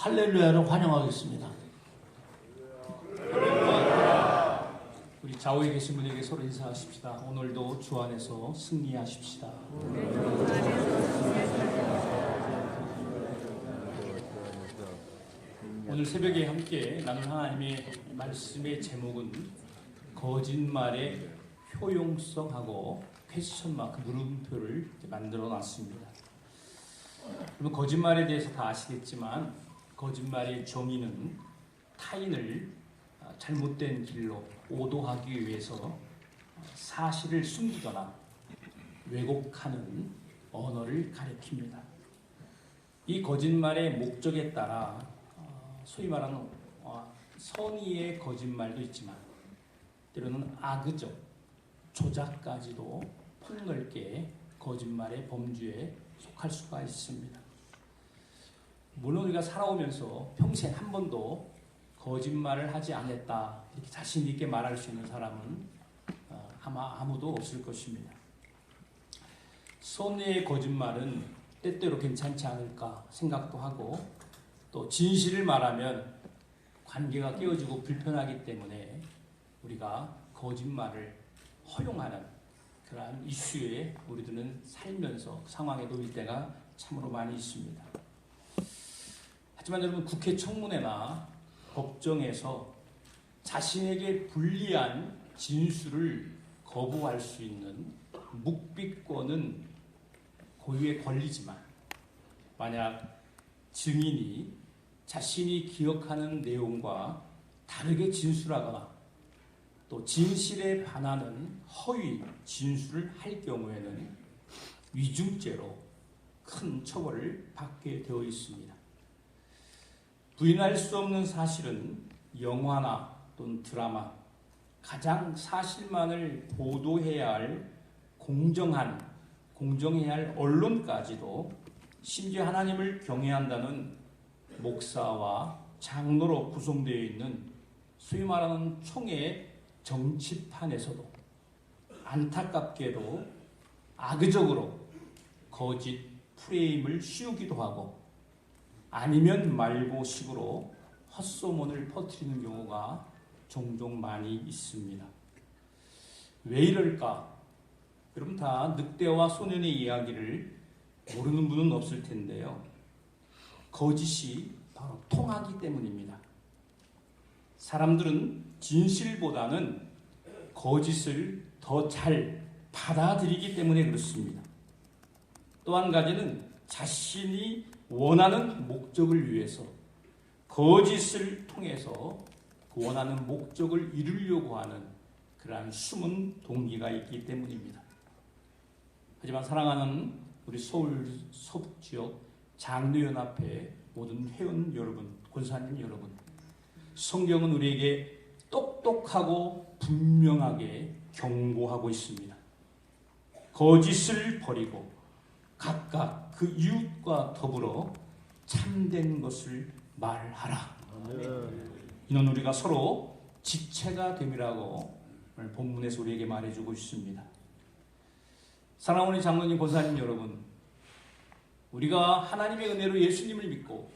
할렐루야를 환영하겠습니다. 우리 좌우에 계신 분에게 서로 인사하십시다. 오늘도 주 안에서 승리하십시다. 오늘 새벽에 함께 나눌 하나님의 말씀의 제목은 거짓말의 효용성하고 퀘스천 마크 물음표를 만들어 놨습니다. 그러면 거짓말에 대해서 다 아시겠지만 거짓말의 정의는 타인을 잘못된 길로 오도하기 위해서 사실을 숨기거나 왜곡하는 언어를 가리킵니다. 이 거짓말의 목적에 따라 소위 말하는 선의의 거짓말도 있지만 때로는 악의적 조작까지도 폭넓게 거짓말의 범주에 속할 수가 있습니다. 물론 우리가 살아오면서 평생 한 번도 거짓말을 하지 않았다 이렇게 자신 있게 말할 수 있는 사람은 아마 아무도 없을 것입니다. 선의의 거짓말은 때때로 괜찮지 않을까 생각도 하고 또 진실을 말하면 관계가 깨어지고 불편하기 때문에 우리가 거짓말을 허용하는 그러한 이슈에 우리들은 살면서 상황에 놓일 때가 참으로 많이 있습니다. 하지만 여러분 국회 청문회나 법정에서 자신에게 불리한 진술을 거부할 수 있는 묵비권은 고유의 권리지만 만약 증인이 자신이 기억하는 내용과 다르게 진술하거나 또 진실에 반하는 허위 진술을 할 경우에는 위증죄로 큰 처벌을 받게 되어 있습니다. 부인할 수 없는 사실은 영화나 또는 드라마, 가장 사실만을 보도해야 할 공정해야 할 언론까지도 심지어 하나님을 경외한다는 목사와 장로로 구성되어 있는 소위 말하는 총회 정치판에서도 안타깝게도 악의적으로 거짓 프레임을 씌우기도 하고 아니면 말고 식으로 헛소문을 퍼뜨리는 경우가 종종 많이 있습니다. 왜 이럴까? 여러분 다 늑대와 소년의 이야기를 모르는 분은 없을 텐데요. 거짓이 바로 통하기 때문입니다. 사람들은 진실보다는 거짓을 더 잘 받아들이기 때문에 그렇습니다. 또 한 가지는 자신이 원하는 목적을 위해서 거짓을 통해서 그 원하는 목적을 이루려고 하는 그러한 숨은 동기가 있기 때문입니다. 하지만 사랑하는 우리 서울 서북지역 장로연합회 모든 회원 여러분, 권사님 여러분, 성경은 우리에게 똑똑하고 분명하게 경고하고 있습니다. 거짓을 버리고 각각 그 이웃과 더불어 참된 것을 말하라. 이는 우리가 서로 지체가 됨이라고 오늘 본문에서 우리에게 말해주고 있습니다. 사랑하는 장로님, 권사님 여러분, 우리가 하나님의 은혜로 예수님을 믿고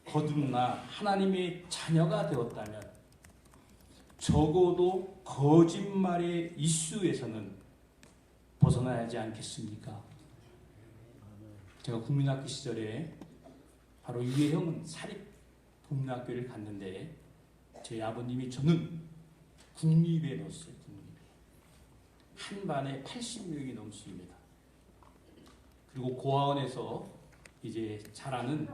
거듭나 하나님의 자녀가 되었다면 적어도 거짓말의 이슈에서는 벗어나야 하지 않겠습니까? 제가 국민학교 시절에 바로 유해형 사립국민학교를 갔는데 제 아버님이 저는 국립에 넣었어요. 한 반에 80명이 넘습니다. 그리고 고아원에서 이제 자라는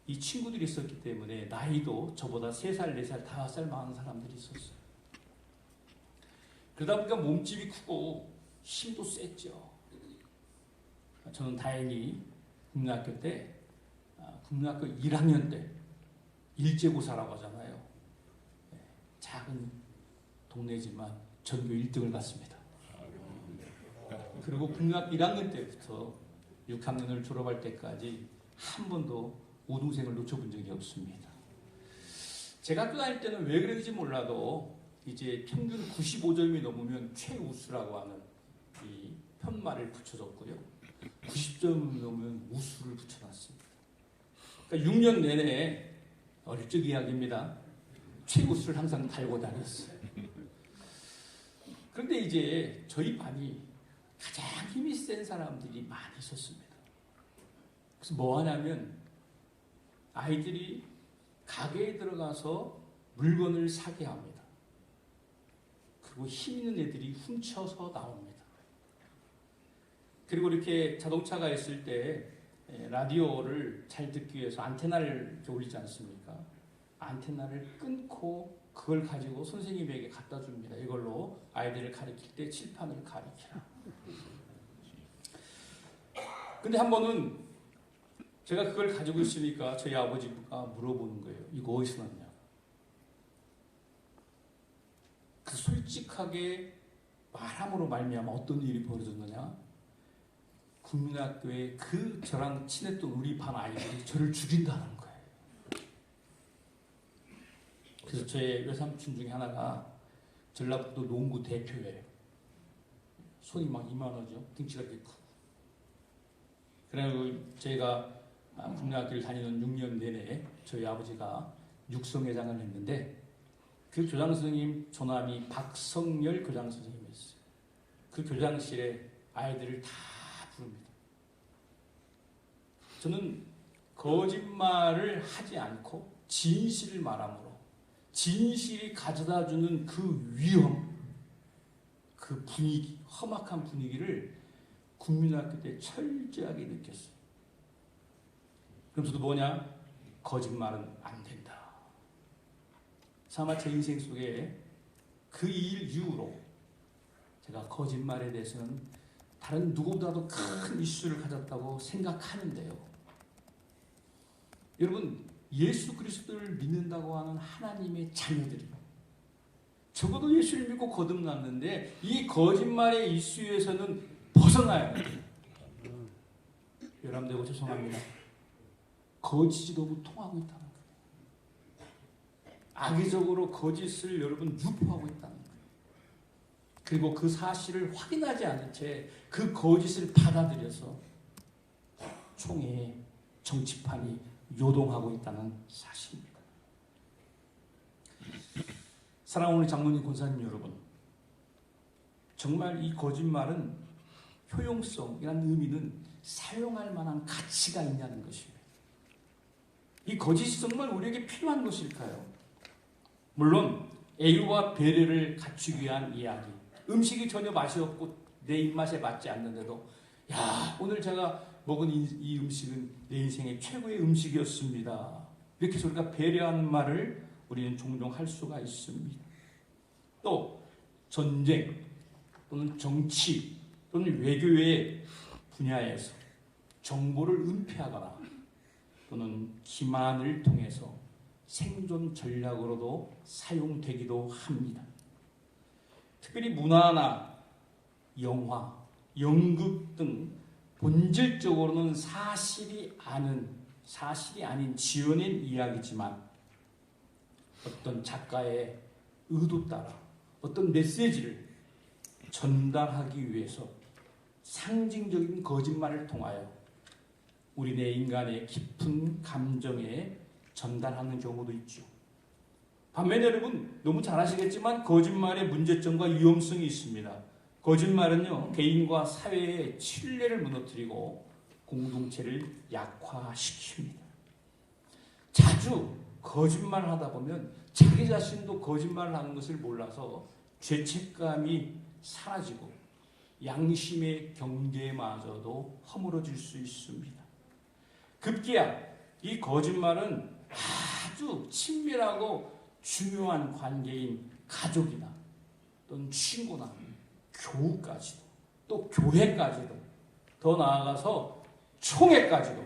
이 친구들이 있었기 때문에 나이도 저보다 3살, 4살, 5살 많은 사람들이 있었어요. 그러다 보니까 몸집이 크고 힘도 셌죠. 저는 다행히 국민학교 때, 국민학교 1학년 때 일제고사라고 하잖아요. 작은 동네지만 전교 1등을 갔습니다. 그리고 국민학교 1학년 때부터 6학년을 졸업할 때까지 한 번도 우등생을 놓쳐본 적이 없습니다. 제가 학교 다닐 때는 왜 그런지 몰라도 이제 평균 95점이 넘으면 최우수라고 하는 이 편말을 붙여줬고요. 90점 넘으면 우수를 붙여놨습니다. 그러니까 6년 내내 어릴 적 이야기입니다. 최고수를 항상 달고 다녔어요. 그런데 이제 저희 반이 가장 힘이 센 사람들이 많이 있었습니다. 그래서 뭐 하냐면 아이들이 가게에 들어가서 물건을 사게 합니다. 그리고 힘 있는 애들이 훔쳐서 나옵니다. 그리고 이렇게 자동차가 있을 때 라디오를 잘 듣기 위해서 안테나를 올리지 않습니까? 안테나를 끊고 그걸 가지고 선생님에게 갖다 줍니다. 이걸로 아이들을 가르칠 때 칠판을 가리키라. 근데 한 번은 제가 그걸 가지고 있으니까 저희 아버지가 물어보는 거예요. 이거 어디서 났냐? 그 솔직하게 말함으로 말미암아 어떤 일이 벌어졌느냐? 국민학교에 그 저랑 친했던 우리 반 아이들이 저를 죽인다는 거예요. 그래서 저의 외삼촌 중에 하나가 전라북도 농구 대표예요. 손이 막 이만하죠. 등치가 이렇게 크고. 그래가지고 제가 국민학교를 다니는 6년 내내 저희 아버지가 육성회장을 했는데 그 교장 선생님 조남이 박성열 교장 선생님이었어요. 그 교장실에 아이들을 다 부릅니다. 저는 거짓말을 하지 않고 진실을 말함으로 진실이 가져다주는 그 위험, 그 분위기, 험악한 분위기를 국민학교 때 철저하게 느꼈어요. 그럼 저도 뭐냐? 거짓말은 안 된다. 아마 제 인생 속에 그 일 이후로 제가 거짓말에 대해서는 다른 누구보다도 큰 이슈를 가졌다고 생각하는데요. 여러분, 예수 그리스도를 믿는다고 하는 하나님의 자녀들이 적어도 예수를 믿고 거듭났는데 이 거짓말의 이슈에서는 벗어나야 돼요. 여러분들 죄송합니다. 거짓이 너무 통하고 있다는 거예요. 악의적으로 거짓을 여러분 유포하고 있다는 거예요. 그리고 그 사실을 확인하지 않은 채 그 거짓을 받아들여서 총회, 정치판이 요동하고 있다는 사실입니다. 사랑하는 장로님, 권사님 여러분, 정말 이 거짓말은 효용성이라는 의미는 사용할 만한 가치가 있냐는 것입니다. 이 거짓이 정말 우리에게 필요한 것일까요? 물론 애유와 배려를 갖추기 위한 이야기, 음식이 전혀 맛이 없고 내 입맛에 맞지 않는데도 야, 오늘 제가 먹은 이 음식은 내 인생의 최고의 음식이었습니다. 이렇게 해서 우리가 배려하는 말을 우리는 종종 할 수가 있습니다. 또 전쟁 또는 정치 또는 외교의 분야에서 정보를 은폐하거나 또는 기만을 통해서 생존 전략으로도 사용되기도 합니다. 특별히 문화나 영화, 연극 등 본질적으로는 사실이 아닌 지어낸 이야기지만 어떤 작가의 의도 따라 어떤 메시지를 전달하기 위해서 상징적인 거짓말을 통하여 우리네 인간의 깊은 감정에 전달하는 경우도 있죠. 반면에 여러분 너무 잘 아시겠지만 거짓말의 문제점과 위험성이 있습니다. 거짓말은요, 개인과 사회의 신뢰를 무너뜨리고 공동체를 약화시킵니다. 자주 거짓말을 하다 보면 자기 자신도 거짓말을 하는 것을 몰라서 죄책감이 사라지고 양심의 경계마저도 허물어질 수 있습니다. 급기야 이 거짓말은 아주 친밀하고 중요한 관계인 가족이나 또는 친구나 교우까지도 또 교회까지도 더 나아가서 총회까지도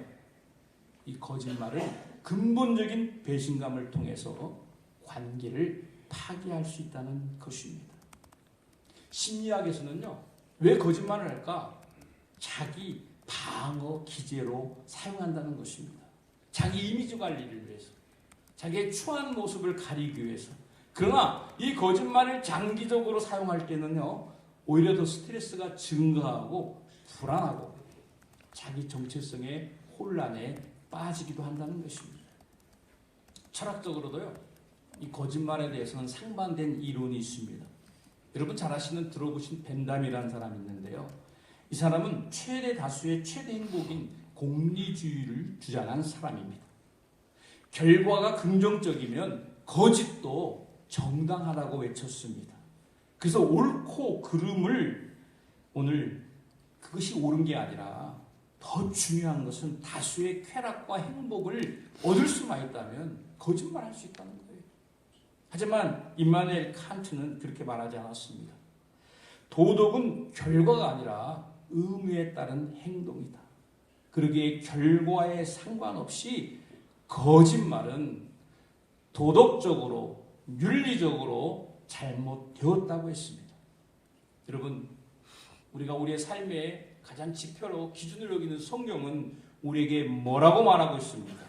이 거짓말을 근본적인 배신감을 통해서 관계를 파괴할 수 있다는 것입니다. 심리학에서는요, 왜 거짓말을 할까? 자기 방어 기제로 사용한다는 것입니다. 자기 이미지 관리를 위해서, 자기의 추한 모습을 가리기 위해서. 그러나 이 거짓말을 장기적으로 사용할 때는요, 오히려 더 스트레스가 증가하고 불안하고 자기 정체성의 혼란에 빠지기도 한다는 것입니다. 철학적으로도요, 이 거짓말에 대해서는 상반된 이론이 있습니다. 여러분 잘 아시는 들어보신 벤담이라는 사람이 있는데요. 이 사람은 최대 다수의 최대 행복인 공리주의를 주장한 사람입니다. 결과가 긍정적이면 거짓도 정당하다고 외쳤습니다. 그래서 옳고 그름을 오늘 그것이 옳은 게 아니라 더 중요한 것은 다수의 쾌락과 행복을 얻을 수만 있다면 거짓말할 수 있다는 거예요. 하지만 임마누엘 칸트는 그렇게 말하지 않았습니다. 도덕은 결과가 아니라 의무에 따른 행동이다. 그러기에 결과에 상관없이 거짓말은 도덕적으로 윤리적으로 잘못되었다고 했습니다. 여러분, 우리가 우리의 삶의 가장 지표로 기준으로 여기는 성경은 우리에게 뭐라고 말하고 있습니까?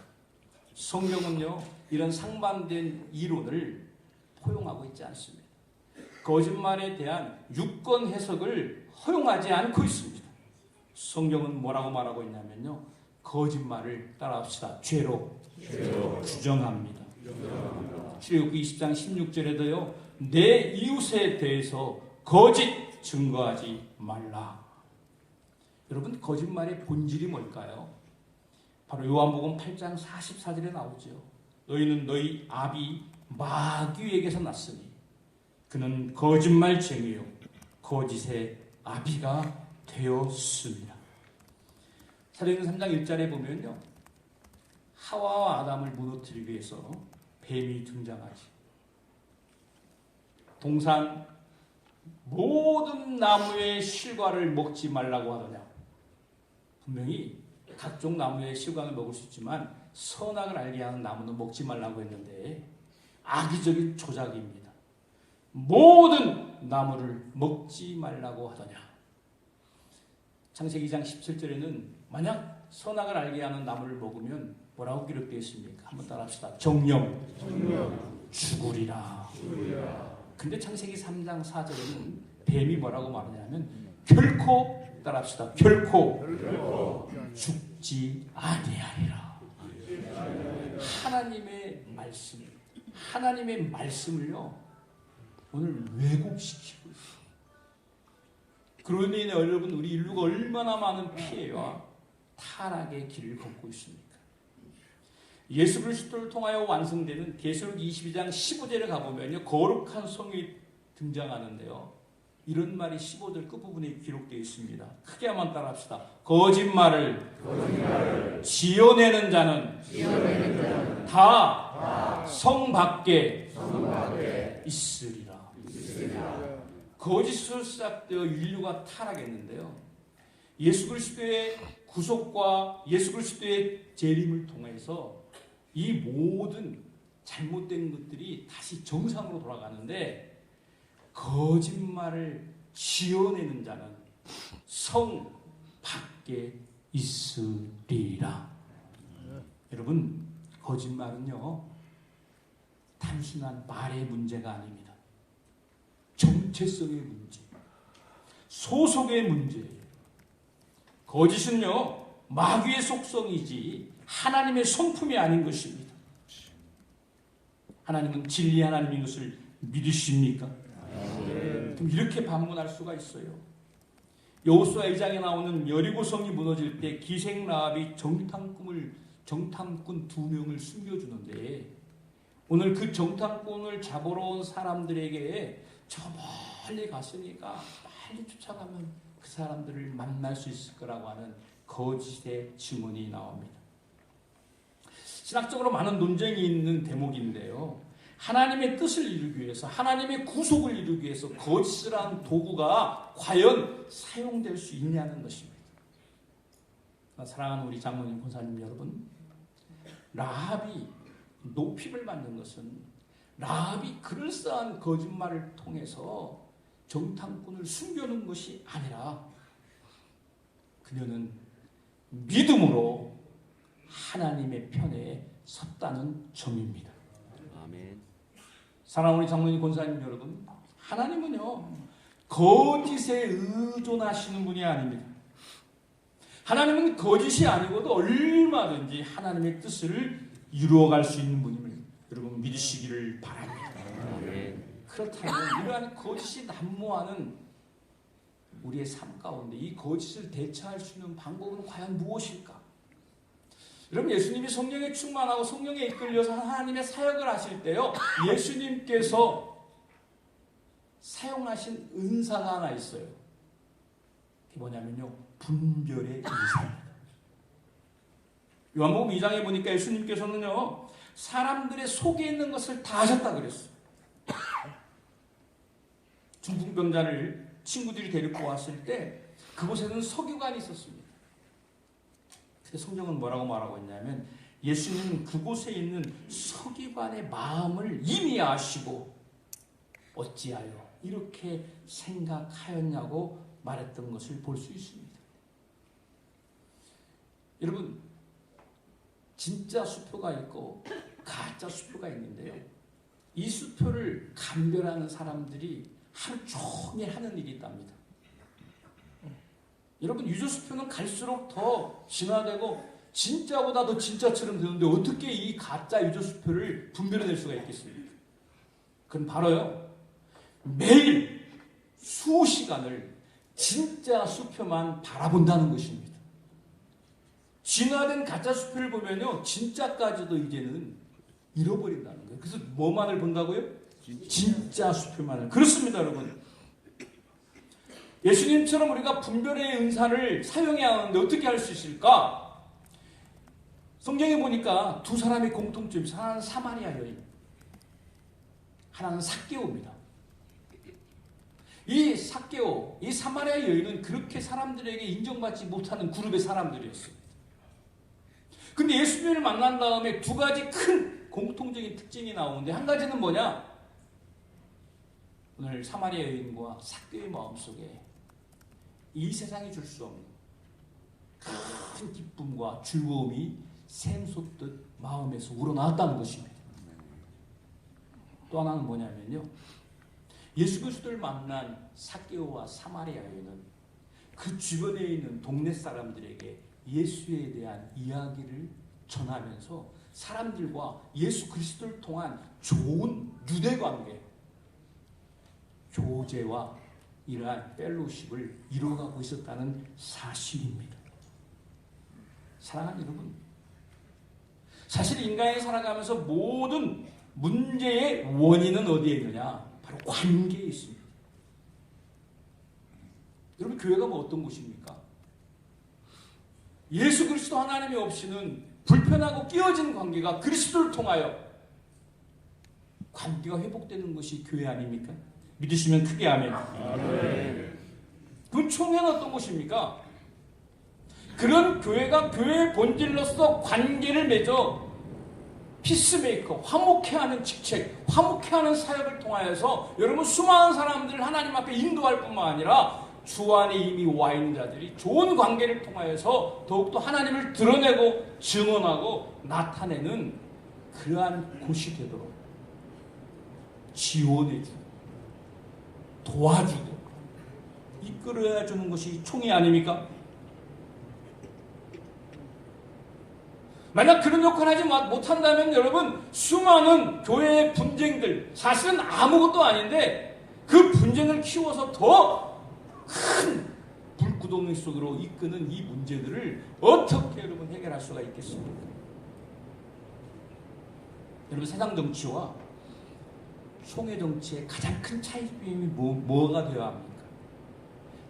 성경은요, 이런 상반된 이론을 포용하고 있지 않습니다. 거짓말에 대한 유권 해석을 허용하지 않고 있습니다. 성경은 뭐라고 말하고 있냐면요, 거짓말을 따라합시다. 죄로 규정합니다. 출애굽기 20장 16절에도요, 내 이웃에 대해서 거짓 증거하지 말라. 여러분, 거짓말의 본질이 뭘까요? 바로 요한복음 8장 44절에 나오죠. 너희는 너희 아비 마귀에게서 났으니 그는 거짓말쟁이요 거짓의 아비가 되었습니다. 사도행전 3장 1절에 보면요, 하와와 아담을 무너뜨리기 위해서 뱀이 등장하지. 동산 모든 나무의 실과를 먹지 말라고 하더냐. 분명히 각종 나무의 실과를 먹을 수 있지만 선악을 알게 하는 나무는 먹지 말라고 했는데 악의적인 조작입니다. 모든 나무를 먹지 말라고 하더냐. 창세기 2장 17절에는 만약 선악을 알게 하는 나무를 먹으면 뭐라고 기록되어 있습니까? 한번 따라합시다. 정령 죽으리라. 근데 창세기 3장 4절에는 뱀이 뭐라고 말하냐면 결코, 따라합시다. 결코 죽지 아니하리라. 하나님의 말씀을요, 오늘 왜곡시키고 있어요. 그로 인해 여러분, 우리 인류가 얼마나 많은 피해와 타락의 길을 걷고 있습니까? 예수 그리스도를 통하여 완성되는 계시록 22장 15절에 가보면요, 거룩한 성이 등장하는데요, 이런 말이 15절 끝부분에 기록되어 있습니다. 크게 한번 따라합시다. 거짓말을 지어내는 자는 다 성 밖에 있으리라. 거짓으로 시작되어 인류가 타락했는데요, 예수 그리스도의 구속과 예수 그리스도의 재림을 통해서 이 모든 잘못된 것들이 다시 정상으로 돌아가는데, 거짓말을 지어내는 자는 성 밖에 있으리라. 여러분, 거짓말은요, 단순한 말의 문제가 아닙니다. 정체성의 문제, 소속의 문제예요. 거짓은요, 마귀의 속성이지 하나님의 성품이 아닌 것입니다. 하나님은 진리 하나님인 것을 믿으십니까? 그럼 이렇게 반문할 수가 있어요. 여호수아 1장에 나오는 여리고성이 무너질 때 기생 라합이 정탐꾼 2명을 숨겨주는데, 오늘 그 정탐꾼을 잡으러 온 사람들에게 저 멀리 갔으니까 빨리 쫓아가면 그 사람들을 만날 수 있을 거라고 하는 거짓의 증언이 나옵니다. 신학적으로 많은 논쟁이 있는 대목인데요, 하나님의 뜻을 이루기 위해서, 하나님의 구속을 이루기 위해서 거짓이라는 도구가 과연 사용될 수 있냐는 것입니다. 사랑하는 우리 장로님, 권사님 여러분, 라합이 높임을 받는 것은 라합이 그럴싸한 거짓말을 통해서 정탐꾼을 숨겨놓은 것이 아니라 그녀는 믿음으로 하나님의 편에 섰다는 점입니다. 아멘. 사랑하는 우리 장로님, 권사님 여러분, 하나님은요, 거짓에 의존하시는 분이 아닙니다. 하나님은 거짓이 아니고도 얼마든지 하나님의 뜻을 이루어갈 수 있는 분임을 여러분 믿으시기를 바랍니다. 그렇다면 이러한 거짓이 난무하는 우리의 삶 가운데 이 거짓을 대처할 수 있는 방법은 과연 무엇일까? 여러분 예수님이 성령에 충만하고 성령에 이끌려서 하나님의 사역을 하실 때요, 예수님께서 사용하신 은사가 하나 있어요. 그게 뭐냐면요, 분별의 은사입니다. 요한복음 2장에 보니까 예수님께서는요, 사람들의 속에 있는 것을 다 하셨다 그랬어요. 중풍병자를 친구들이 데리고 왔을 때 그곳에는 서기관이 있었습니다. 근데 성경은 뭐라고 말하고 있냐면 예수님은 그곳에 있는 서기관의 마음을 이미 아시고 어찌하여 이렇게 생각하였냐고 말했던 것을 볼 수 있습니다. 여러분, 진짜 수표가 있고 가짜 수표가 있는데요, 이 수표를 감별하는 사람들이 하루 종일 하는 일이 있답니다. 여러분, 유조수표는 갈수록 더 진화되고 진짜보다 더 진짜처럼 되는데 어떻게 이 가짜 유조수표를 분별해낼 수가 있겠습니까? 그건 바로요, 매일 수시간을 진짜 수표만 바라본다는 것입니다. 진화된 가짜 수표를 보면요, 진짜까지도 이제는 잃어버린다는 거예요. 그래서 뭐만을 본다고요? 진짜 수표만을. 그렇습니다, 여러분. 예수님처럼 우리가 분별의 은사를 사용해야 하는데 어떻게 할 수 있을까? 성경에 보니까 두 사람의 공통점이 있어요. 하나는 사마리아 여인, 하나는 삭개오입니다. 이 삭개오, 이 사마리아 여인은 그렇게 사람들에게 인정받지 못하는 그룹의 사람들이었어요. 근데 예수님을 만난 다음에 두 가지 큰 공통적인 특징이 나오는데, 한 가지는 뭐냐? 오늘 사마리아 여인과 삭개오의 마음속에 이 세상이 줄 수 없는 큰 기쁨과 즐거움이 샘솟듯 마음에서 우러나왔다는 것입니다. 또 하나는 뭐냐면요, 예수 그리스도를 만난 삭개오와 사마리아 여인은 그 주변에 있는 동네 사람들에게 예수에 대한 이야기를 전하면서 사람들과 예수 그리스도를 통한 좋은 유대관계, 교제와 이러한 펠로십을 이루어가고 있었다는 사실입니다. 사랑하는 여러분, 사실 인간이 살아가면서 모든 문제의 원인은 어디에 있느냐? 바로 관계에 있습니다. 여러분, 교회가 뭐 어떤 곳입니까? 예수 그리스도 하나님이 없이는 불편하고 끼어진 관계가 그리스도를 통하여 관계가 회복되는 것이 교회 아닙니까? 믿으시면 크게 아멘. 그럼 총회는 어떤 곳입니까? 그런 교회가 교회의 본질로서 관계를 맺어 피스메이커, 화목해하는 직책, 화목해하는 사역을 통하여서 여러분 수많은 사람들을 하나님 앞에 인도할 뿐만 아니라 주 안에 이미 와 있는 자들이 좋은 관계를 통하여서 더욱더 하나님을 드러내고 증언하고 나타내는 그러한 곳이 되도록 지원해주고 도와주고 이끌어야 주는 것이 총회 아닙니까? 만약 그런 역할을 하지 못한다면 여러분, 수많은 교회의 분쟁들, 사실은 아무것도 아닌데 그 분쟁을 키워서 더 큰 불구덩이 속으로 이끄는 이 문제들을 어떻게 여러분 해결할 수가 있겠습니까? 여러분, 세상 정치와 총회 정치의 가장 큰 차이점이 뭐가 되어야 합니까?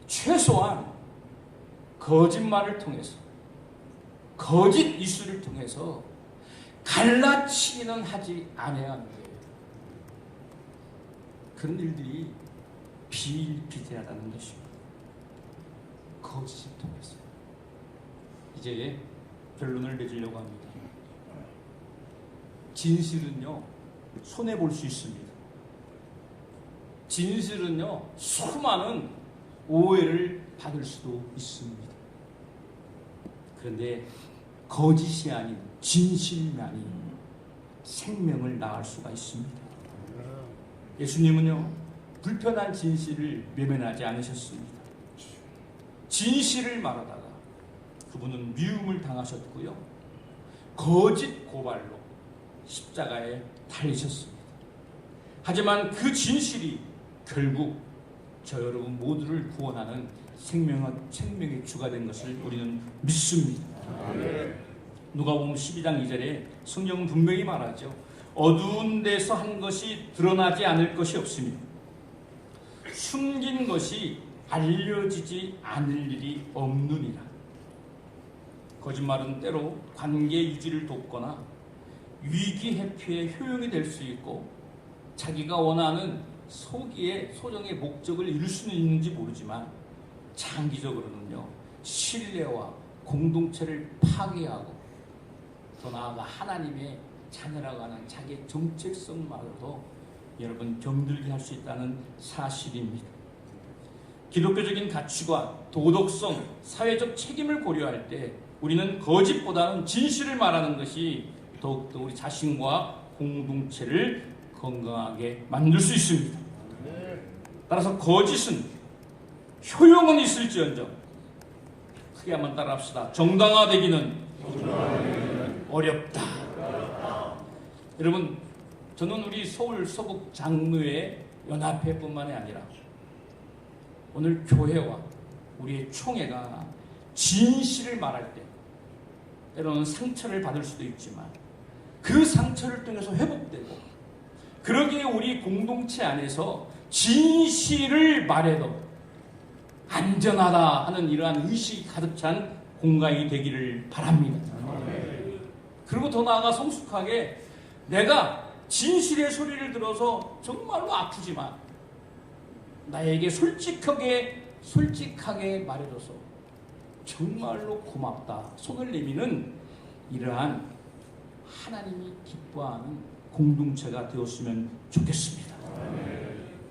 최소한 거짓말을 통해서, 거짓 이슈를 통해서 갈라치기는 하지 않아야 하는 거예요. 그런 일들이 비일비재하다는 것입니다. 거짓을 통해서. 이제 결론을 맺으려고 합니다. 진실은요, 손해볼 수 있습니다. 진실은요, 수많은 오해를 받을 수도 있습니다. 그런데 거짓이 아닌 진실만이 생명을 낳을 수가 있습니다. 예수님은요, 불편한 진실을 외면하지 않으셨습니다. 진실을 말하다가 그분은 미움을 당하셨고요, 거짓 고발로 십자가에 달리셨습니다. 하지만 그 진실이 결국 저 여러분 모두를 구원하는 생명의 주가 된 것을 우리는 믿습니다. 누가복음 12장 2절에 성경은 분명히 말하죠. 어두운 데서 한 것이 드러나지 않을 것이 없으며 숨긴 것이 알려지지 않을 일이 없느니라. 거짓말은 때로 관계 유지를 돕거나 위기 회피의 효용이 될 수 있고 자기가 원하는 소정의 목적을 이룰 수는 있는지 모르지만 장기적으로는요, 신뢰와 공동체를 파괴하고 더 나아가 하나님의 자녀라고 하는 자기의 정체성마저도 여러분 병들게 할 수 있다는 사실입니다. 기독교적인 가치관, 도덕성, 사회적 책임을 고려할 때 우리는 거짓보다는 진실을 말하는 것이 더욱더 우리 자신과 공동체를 건강하게 만들 수 있습니다. 따라서 거짓은 효용은 있을지언정 크게 한번 따라합시다. 정당화되기는 어렵다. 여러분, 저는 우리 서울 서북 장로회 연합회뿐만이 아니라 오늘 교회와 우리의 총회가 진실을 말할 때 때로는 상처를 받을 수도 있지만 그 상처를 통해서 회복되고 그러기에 우리 공동체 안에서 진실을 말해도 안전하다 하는 이러한 의식이 가득 찬 공간이 되기를 바랍니다. 그리고 더 나아가 성숙하게 내가 진실의 소리를 들어서 정말로 아프지만 나에게 솔직하게 말해줘서 정말로 고맙다 손을 내미는 이러한 하나님이 기뻐하는 공동체가 되었으면 좋겠습니다.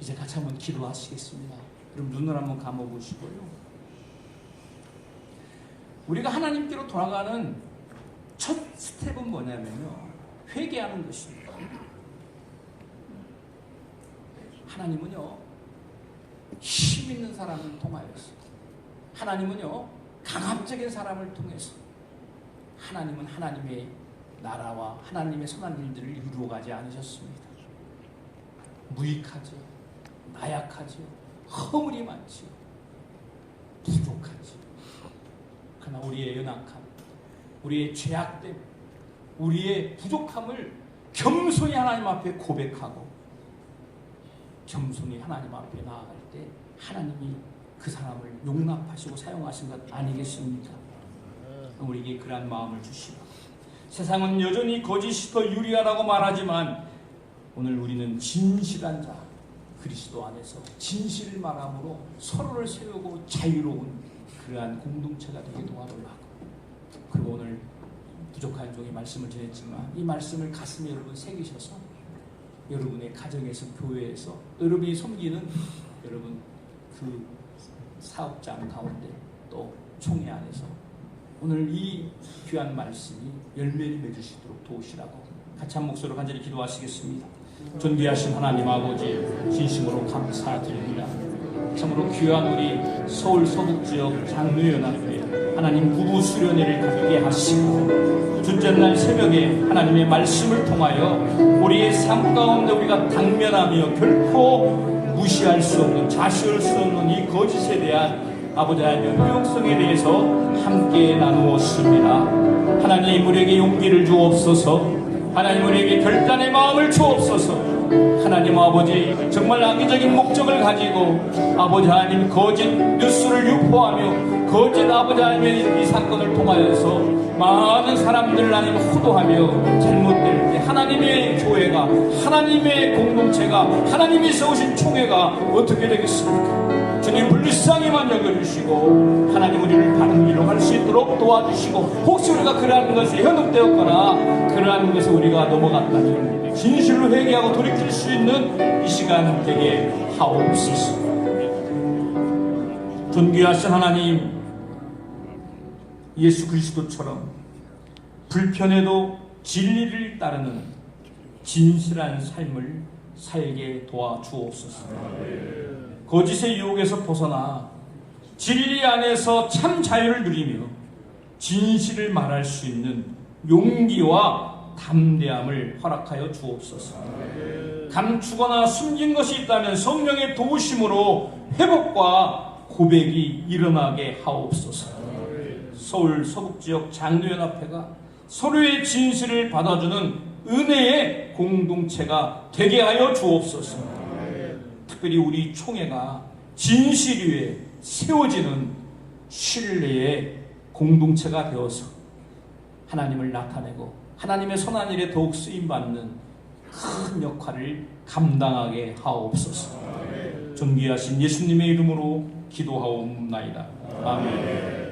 이제 같이 한번 기도하시겠습니다. 그럼 눈을 한번 감아보시고요. 우리가 하나님께로 돌아가는 첫 스텝은 뭐냐면요, 회개하는 것입니다. 하나님은요, 힘 있는 사람을 통하여서, 하나님은요, 강압적인 사람을 통해서, 하나님은 하나님의 나라와 하나님의 선한 일들을 이루어가지 않으셨습니다. 무익하죠, 나약하죠, 허물이 많죠, 부족하죠. 그러나 우리의 연약함, 우리의 죄악됨, 우리의 부족함을 겸손히 하나님 앞에 고백하고 겸손히 하나님 앞에 나아갈 때 하나님이 그 사람을 용납하시고 사용하신 것 아니겠습니까? 우리에게 그러한 마음을 주시고, 세상은 여전히 거짓이 더 유리하다고 말하지만 오늘 우리는 진실한 자 그리스도 안에서 진실을 말함으로 서로를 세우고 자유로운 그러한 공동체가 되게 도와달라고. 그리고 오늘 부족한 종이 말씀을 전했지만 이 말씀을 가슴에 여러분 새기셔서 여러분의 가정에서, 교회에서, 여러분이 섬기는 여러분 그 사업장 가운데 또 총회 안에서 오늘 이 귀한 말씀이 열매를 맺으시도록 도우시라고 같이 한 목소리로 간절히 기도하시겠습니다. 존귀하신 하나님 아버지, 진심으로 감사드립니다. 참으로 귀한 우리 서울 서북 지역 장로연합회 하나님 부부 수련회를 갖게 하시고 둘째 날 새벽에 하나님의 말씀을 통하여 우리의 삶 가운데 우리가 당면하며 결코 무시할 수 없는, 좌시할 수 없는 이 거짓에 대한 아버지 하나님의 효용성에 대해서 함께 나누었습니다. 하나님 우리에게 용기를 주옵소서. 하나님 우리에게 결단의 마음을 주옵소서. 하나님 아버지, 정말 악의적인 목적을 가지고 아버지 하나님 거짓 뉴스를 유포하며 거짓 아버지 하나님의 이 사건을 통하여서 많은 사람들을 하나님 호도하며 잘못될 때 하나님의 교회가, 하나님의 공동체가, 하나님이 세우신 총회가 어떻게 되겠습니까? 주님 불쌍히만 여겨주시고 하나님 우리를 바른 길로 갈 수 있도록 도와주시고, 혹시 우리가 그러한 것에 현혹되었거나 그러한 것에 우리가 넘어갔다면 진실로 회개하고 돌이킬 수 있는 이 시간 되게 하옵소서. 존귀하신 하나님, 예수 그리스도처럼 불편해도 진리를 따르는 진실한 삶을 살게 도와주옵소서. 거짓의 유혹에서 벗어나 진리 안에서 참 자유를 누리며 진실을 말할 수 있는 용기와 담대함을 허락하여 주옵소서. 감추거나 숨긴 것이 있다면 성령의 도우심으로 회복과 고백이 일어나게 하옵소서. 서울 서북지역 장로연합회가 서로의 진실을 받아주는 은혜의 공동체가 되게 하여 주옵소서. 특별히 우리 총회가 진실 위에 세워지는 신뢰의 공동체가 되어서 하나님을 나타내고 하나님의 선한 일에 더욱 쓰임받는 큰 역할을 감당하게 하옵소서. 존귀하신 예수님의 이름으로 기도하옵나이다. 아멘.